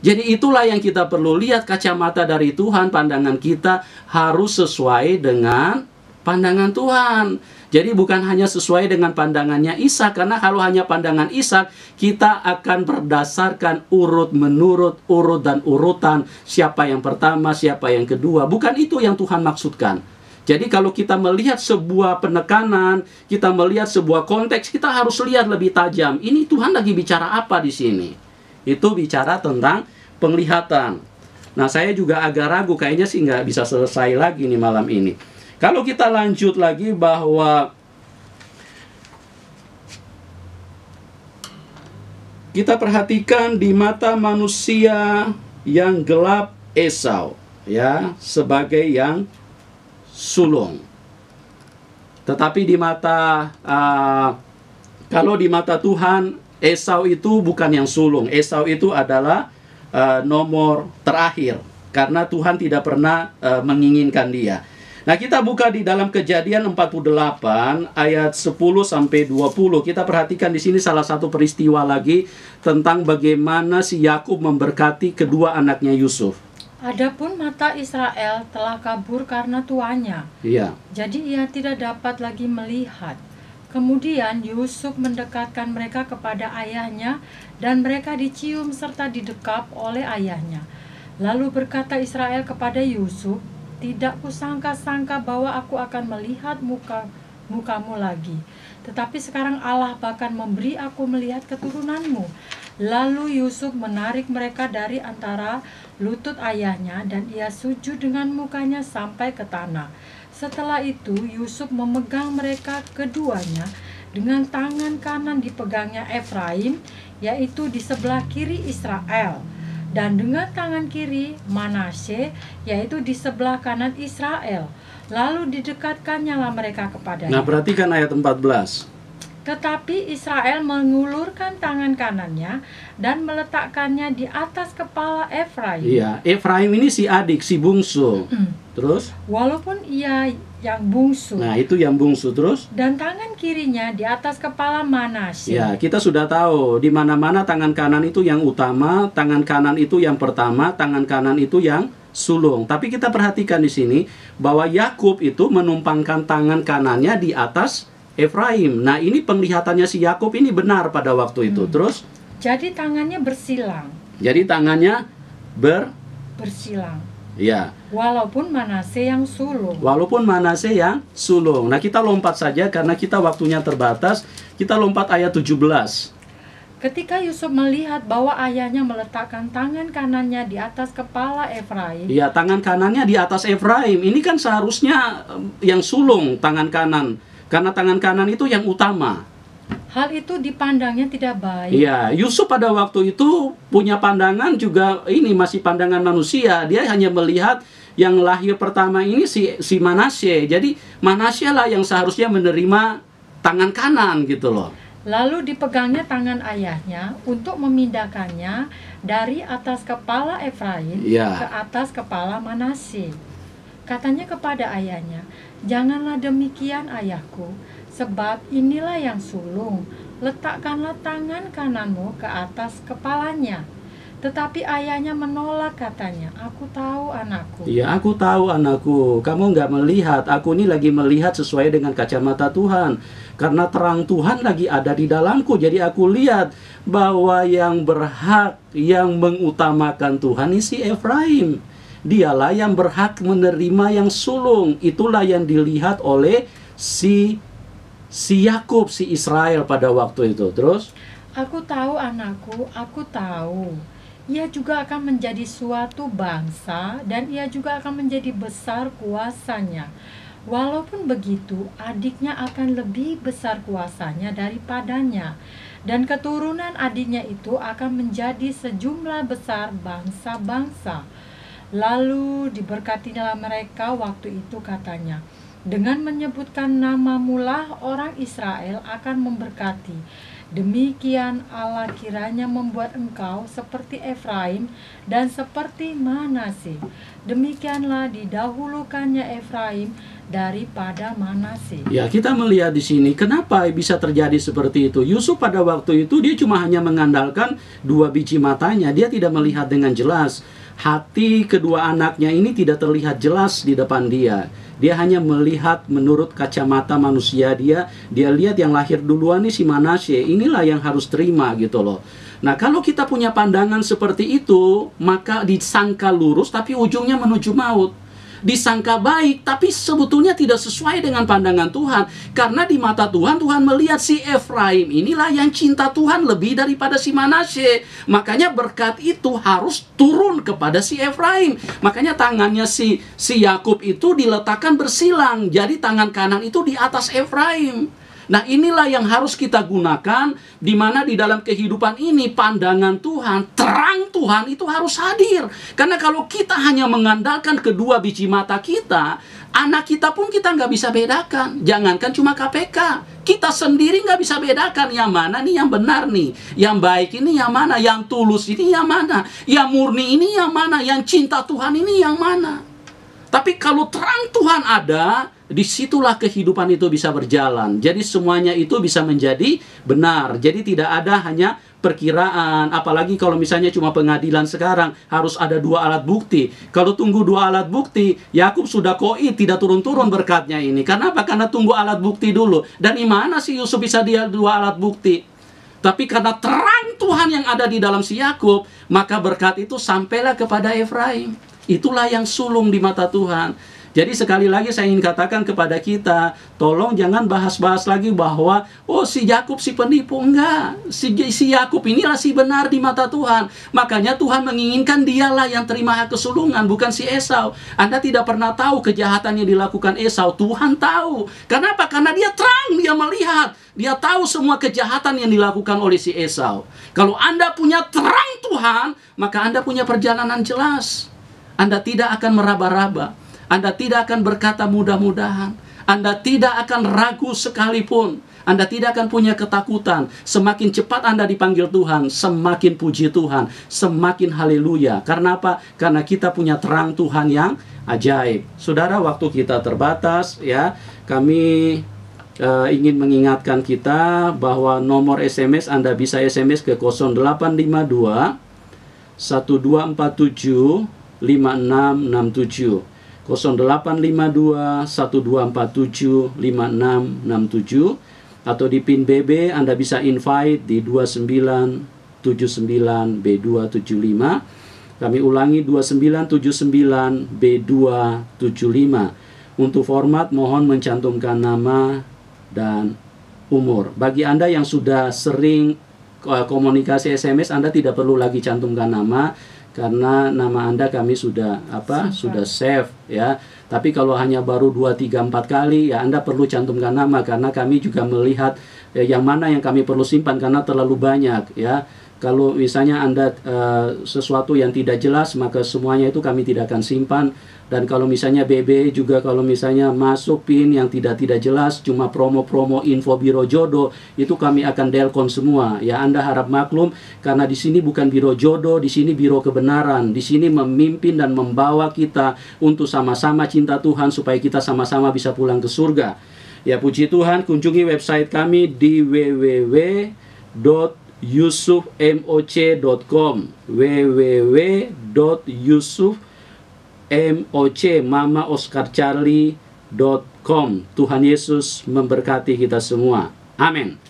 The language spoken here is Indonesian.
Jadi itulah yang kita perlu lihat, kacamata dari Tuhan, pandangan kita harus sesuai dengan pandangan Tuhan. Jadi bukan hanya sesuai dengan pandangannya Ishak, karena kalau hanya pandangan Ishak, kita akan berdasarkan urut menurut, urut dan urutan, siapa yang pertama, siapa yang kedua. Bukan itu yang Tuhan maksudkan. Jadi kalau kita melihat sebuah penekanan, kita melihat sebuah konteks, kita harus lihat lebih tajam. Ini Tuhan lagi bicara apa di sini? Itu bicara tentang penglihatan. Nah, saya juga agak ragu, kayaknya sih nggak bisa selesai lagi nih malam ini. Kalau kita lanjut lagi bahwa kita perhatikan di mata manusia yang gelap Esau, ya, sebagai yang sulung. Tetapi di mata kalau di mata Tuhan, Esau itu bukan yang sulung. Esau itu adalah nomor terakhir, karena Tuhan tidak pernah menginginkan dia. Nah, kita buka di dalam Kejadian 48 ayat 10 sampai 20. Kita perhatikan di sini salah satu peristiwa lagi tentang bagaimana si Yakub memberkati kedua anaknya Yusuf. Adapun mata Israel telah kabur karena tuanya. Iya. Jadi ia tidak dapat lagi melihat. Kemudian Yusuf mendekatkan mereka kepada ayahnya, dan mereka dicium serta didekap oleh ayahnya. Lalu berkata Israel kepada Yusuf, "Tidak kusangka-sangka bahwa aku akan melihat mukamu lagi. Tetapi sekarang Allah bahkan memberi aku melihat keturunanmu." Lalu Yusuf menarik mereka dari antara lutut ayahnya, dan ia sujud dengan mukanya sampai ke tanah. Setelah itu Yusuf memegang mereka keduanya, dengan tangan kanan dipegangnya Efraim, yaitu di sebelah kiri Israel, dan dengan tangan kiri Manasye, yaitu di sebelah kanan Israel. Lalu didekatkannya mereka kepadanya. Nah, perhatikan ayat 14. Tetapi Israel mengulurkan tangan kanannya dan meletakkannya di atas kepala Efraim. Iya, Efraim ini si adik, si bungsu. Terus? Walaupun ia yang bungsu. Nah, itu yang bungsu. Terus? Dan tangan kirinya di atas kepala Manasye. Ya, kita sudah tahu di mana-mana tangan kanan itu yang utama, tangan kanan itu yang pertama, tangan kanan itu yang sulung. Tapi kita perhatikan di sini bahwa Yakub itu menumpangkan tangan kanannya di atas Efraim. Nah, ini penglihatannya si Yakub ini benar pada waktu itu. Terus? Jadi tangannya bersilang. Jadi tangannya bersilang. Ya. Walaupun Manasye yang sulung. Walaupun Manasye yang sulung. Nah, kita lompat saja karena kita waktunya terbatas. Kita lompat ayat 17. Ketika Yusuf melihat bahwa ayahnya meletakkan tangan kanannya di atas kepala Efraim. Iya, tangan kanannya di atas Efraim. Ini kan seharusnya yang sulung tangan kanan. Karena tangan kanan itu yang utama. Hal itu dipandangnya tidak baik. Iya, Yusuf pada waktu itu punya pandangan juga, ini masih pandangan manusia. Dia hanya melihat yang lahir pertama ini si Manasye. Jadi Manasye lah yang seharusnya menerima tangan kanan gitu loh. Lalu dipegangnya tangan ayahnya untuk memindahkannya dari atas kepala Efraim ke atas kepala Manasye. Katanya kepada ayahnya, "Janganlah demikian ayahku, sebab inilah yang sulung. Letakkanlah tangan kananmu ke atas kepalanya." Tetapi ayahnya menolak, katanya, "Aku tahu anakku." Iya, aku tahu anakku. Kamu nggak melihat. Aku ini lagi melihat sesuai dengan kacamata Tuhan. Karena terang Tuhan lagi ada di dalamku. Jadi aku lihat bahwa yang berhak, yang mengutamakan Tuhan ini si Efraim. Dialah yang berhak menerima yang sulung. Itulah yang dilihat oleh si Yakub, si Israel pada waktu itu. Terus? "Aku tahu anakku, aku tahu. Ia juga akan menjadi suatu bangsa, dan ia juga akan menjadi besar kuasanya. Walaupun begitu, adiknya akan lebih besar kuasanya daripadanya, dan keturunan adiknya itu akan menjadi sejumlah besar bangsa-bangsa." Lalu diberkatilah mereka waktu itu, katanya, "Dengan menyebutkan namamu lah orang Israel akan memberkati, Demikian Allah kiranya membuat engkau seperti Efraim dan seperti Manasye. Demikianlah didahulukannya Efraim daripada Manasye. Ya, kita melihat di sini kenapa bisa terjadi seperti itu. Yusuf pada waktu itu dia cuma hanya mengandalkan 2 biji matanya. Dia tidak melihat dengan jelas. Hati kedua anaknya ini tidak terlihat jelas di depan dia. Dia hanya melihat menurut kacamata manusia dia lihat yang lahir duluan nih si Manasye. Inilah yang harus terima gitu loh. Nah, kalau kita punya pandangan seperti itu, maka disangka lurus tapi ujungnya menuju maut. Disangka baik, tapi sebetulnya tidak sesuai dengan pandangan Tuhan. Karena di mata Tuhan, Tuhan melihat si Efraim inilah yang cinta Tuhan lebih daripada si Manasye. Makanya berkat itu harus turun kepada si Efraim. Makanya tangannya si Yakub itu diletakkan bersilang. Jadi tangan kanan itu di atas Efraim. Nah, inilah yang harus kita gunakan, di mana di dalam kehidupan ini pandangan Tuhan, terang Tuhan itu harus hadir. Karena kalau kita hanya mengandalkan kedua biji mata kita, anak kita pun kita nggak bisa bedakan. Jangankan cuma KPK, kita sendiri nggak bisa bedakan yang mana nih yang benar nih, yang baik ini yang mana, yang tulus ini yang mana, yang murni ini yang mana, yang cinta Tuhan ini yang mana. Tapi kalau terang Tuhan ada, disitulah kehidupan itu bisa berjalan. Jadi semuanya itu bisa menjadi benar. Jadi tidak ada hanya perkiraan. Apalagi kalau misalnya cuma pengadilan sekarang, harus ada 2 alat bukti. Kalau tunggu 2 alat bukti, Yakub sudah koit, tidak turun-turun berkatnya ini. Kenapa? Karena tunggu alat bukti dulu. Dan di mana sih Yusuf bisa dia 2 alat bukti? Tapi karena terang Tuhan yang ada di dalam si Yakub, maka berkat itu sampailah kepada Efraim. Itulah yang sulung di mata Tuhan. Jadi sekali lagi saya ingin katakan kepada kita, tolong jangan bahas-bahas lagi bahwa si Yakub si penipu. Enggak, si Yakub inilah si benar di mata Tuhan. Makanya Tuhan menginginkan dialah yang terima hak kesulungan, bukan si Esau. Anda tidak pernah tahu kejahatan yang dilakukan Esau. Tuhan tahu. Kenapa? Karena dia terang, dia melihat. Dia tahu semua kejahatan yang dilakukan oleh si Esau. Kalau Anda punya terang Tuhan, maka Anda punya perjalanan jelas. Anda tidak akan meraba-raba. Anda tidak akan berkata mudah-mudahan. Anda tidak akan ragu sekalipun. Anda tidak akan punya ketakutan. Semakin cepat Anda dipanggil Tuhan, semakin puji Tuhan, semakin haleluya. Karena apa? Karena kita punya terang Tuhan yang ajaib. Saudara, waktu kita terbatas ya. Kami ingin mengingatkan kita bahwa nomor SMS Anda bisa SMS ke 0852 1247 5667 0852 1247 5667 atau di PIN BB Anda bisa invite di 2979B275. Kami ulangi 2979B275. Untuk format mohon mencantumkan nama dan umur. Bagi Anda yang sudah sering komunikasi SMS, Anda tidak perlu lagi cantumkan nama. Karena nama Anda kami sudah sudah save ya. Tapi kalau hanya baru 2, 3, 4 kali ya Anda perlu cantumkan nama, karena kami juga melihat yang mana yang kami perlu simpan karena terlalu banyak ya. Kalau misalnya Anda sesuatu yang tidak jelas, maka semuanya itu kami tidak akan simpan. Dan kalau misalnya BB juga, kalau misalnya masuk PIN yang tidak jelas, cuma promo-promo info biro jodoh, itu kami akan delkon semua. Ya, Anda harap maklum, karena di sini bukan biro jodoh, di sini biro kebenaran. Di sini memimpin dan membawa kita untuk sama-sama cinta Tuhan, supaya kita sama-sama bisa pulang ke surga. Ya, puji Tuhan, kunjungi website kami di www.yusufmoc.com www.yusufmocmamaoscarcharlie.com. Tuhan Yesus memberkati kita semua. Amin.